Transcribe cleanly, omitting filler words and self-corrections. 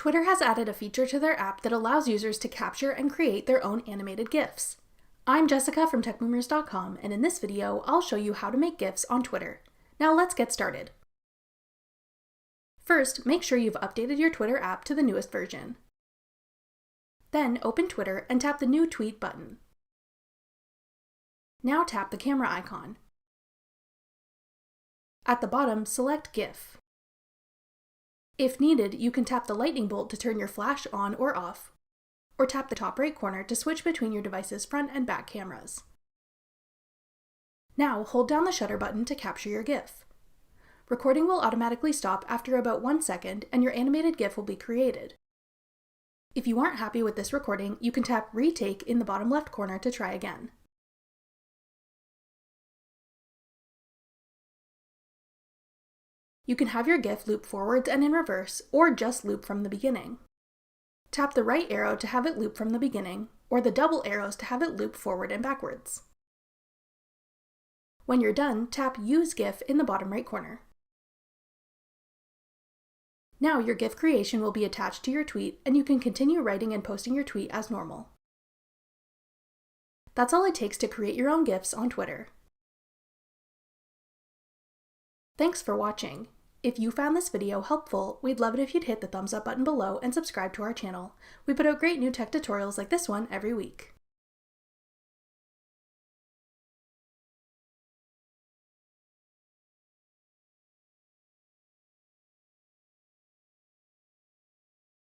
Twitter has added a feature to their app that allows users to capture and create their own animated GIFs. I'm Jessica from techboomers.com, and in this video, I'll show you how to make GIFs on Twitter. Now let's get started. First, make sure you've updated your Twitter app to the newest version. Then open Twitter and tap the New Tweet button. Now tap the camera icon. At the bottom, select GIF. If needed, you can tap the lightning bolt to turn your flash on or off, or tap the top right corner to switch between your device's front and back cameras. Now hold down the shutter button to capture your GIF. Recording will automatically stop after about 1 second and your animated GIF will be created. If you aren't happy with this recording, you can tap Retake in the bottom left corner to try again. You can have your GIF loop forwards and in reverse, or just loop from the beginning. Tap the right arrow to have it loop from the beginning, or the double arrows to have it loop forward and backwards. When you're done, tap Use GIF in the bottom right corner. Now your GIF creation will be attached to your tweet, and you can continue writing and posting your tweet as normal. That's all it takes to create your own GIFs on Twitter. Thanks for watching. If you found this video helpful, we'd love it if you'd hit the thumbs up button below and subscribe to our channel. We put out great new tech tutorials like this one every week.